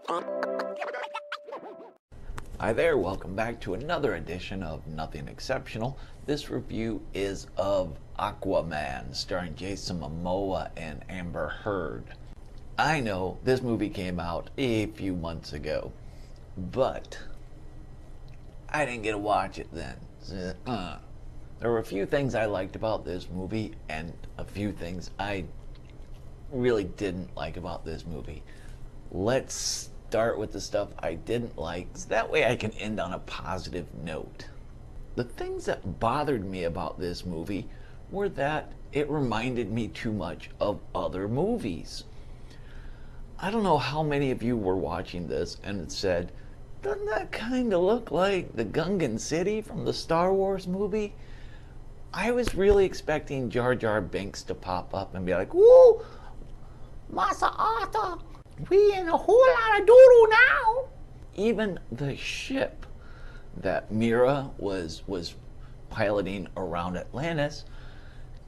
Hi there, welcome back to another edition of Nothing Exceptional. This review is of Aquaman, starring Jason Momoa and Amber Heard. I know this movie came out a few months ago, but I didn't get to watch it then. There were a few things I liked about this movie and a few things I really didn't like about this movie. Let's start with the stuff I didn't like, so that way I can end on a positive note. The things that bothered me about this movie were that it reminded me too much of other movies. I don't know how many of you were watching this and it said, doesn't that kind of look like the Gungan City from the Star Wars movie? I was really expecting Jar Jar Binks to pop up and be like, woo, Massa Arthur, we in a whole lot of doodle now. Even the ship that Mira was piloting around Atlantis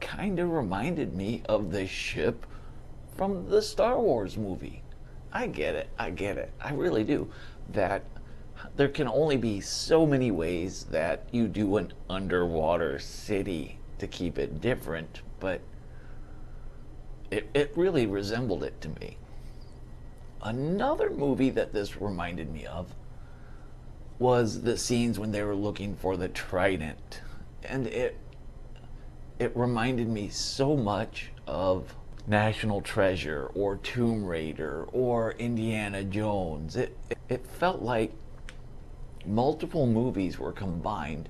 kind of reminded me of the ship from the Star Wars movie. I get it, I really do. That there can only be so many ways that you do an underwater city to keep it different, but it really resembled it to me. Another movie that this reminded me of was the scenes when they were looking for the trident. And it reminded me so much of National Treasure or Tomb Raider or Indiana Jones. It felt like multiple movies were combined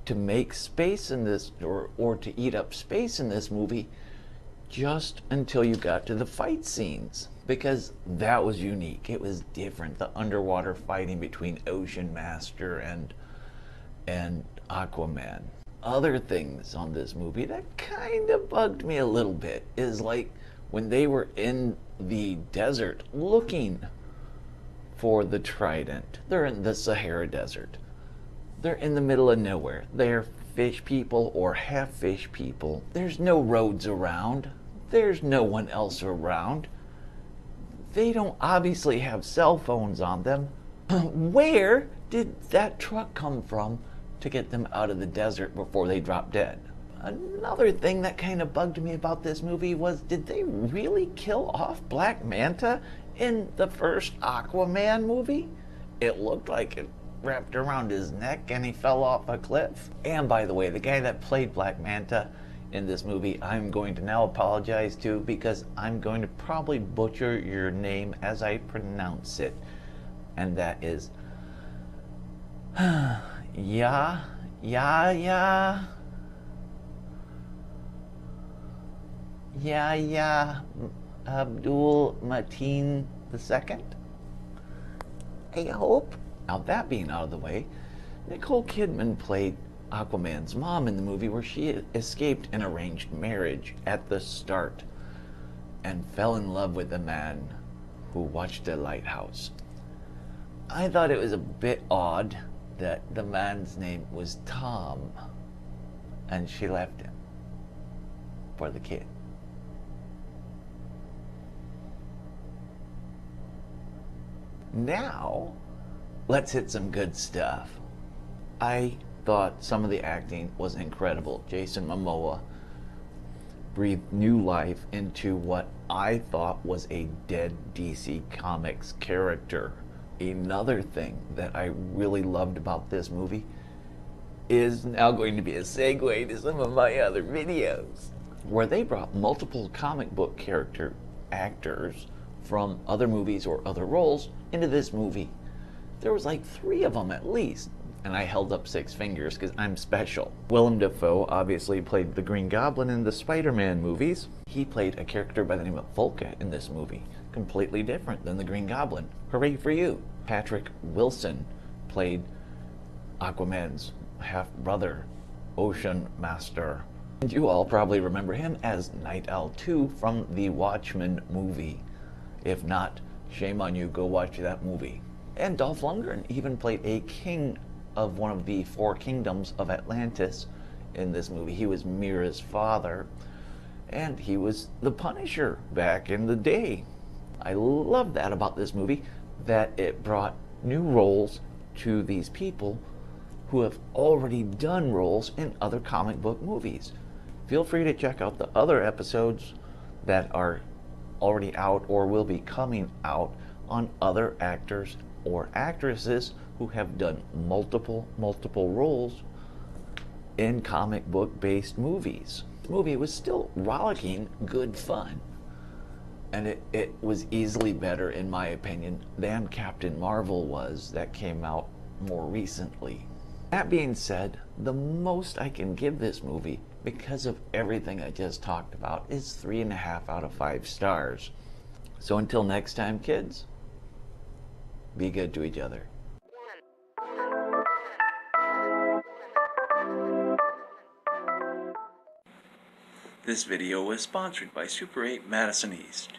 to make space in this, or to eat up space in this movie, just until you got to the fight scenes, because that was unique. It was different. The underwater fighting between Ocean Master and Aquaman. Other things on this movie that kind of bugged me a little bit is like when they were in the desert looking for the trident. They're in the Sahara Desert. They're in the middle of nowhere. They're fish people or half fish people. There's no roads around. There's no one else around. They don't obviously have cell phones on them. Where did that truck come from to get them out of the desert before they dropped dead? Another thing that kind of bugged me about this movie was, did they really kill off Black Manta in the first Aquaman movie? It looked like it wrapped around his neck and he fell off a cliff. And by the way, the guy that played Black Manta in this movie, I'm going to now apologize to, because I'm going to probably butcher your name as I pronounce it. And that is Yahya Abdul Mateen II, I hope. Now, that being out of the way, Nicole Kidman played Aquaman's mom in the movie, where she escaped an arranged marriage at the start and fell in love with a man who watched a lighthouse. I thought it was a bit odd that the man's name was Tom and she left him for the kid. Now, let's hit some good stuff. I thought some of the acting was incredible. Jason Momoa breathed new life into what I thought was a dead DC Comics character. Another thing that I really loved about this movie is now going to be a segue to some of my other videos, where they brought multiple comic book character actors from other movies or other roles into this movie. There was like 3 of them at least, and I held up 6 fingers because I'm special. Willem Dafoe obviously played the Green Goblin in the Spider-Man movies. He played a character by the name of Volca in this movie, completely different than the Green Goblin. Hooray for you. Patrick Wilson played Aquaman's half-brother, Ocean Master. And you all probably remember him as Night Owl 2 from the Watchmen movie. If not, shame on you, go watch that movie. And Dolph Lundgren even played a king of one of the 4 kingdoms of Atlantis in this movie. He was Mira's father, and he was the Punisher back in the day. I love that about this movie, that it brought new roles to these people who have already done roles in other comic book movies. Feel free to check out the other episodes that are already out or will be coming out on other actors or actresses who have done multiple roles in comic book based movies. The movie was still rollicking good fun, and it was easily better, in my opinion, than Captain Marvel was, that came out more recently. That being said, the most I can give this movie, because of everything I just talked about, is 3.5 out of 5 stars. So until next time, kids, be good to each other. This video was sponsored by Super 8 Madison East.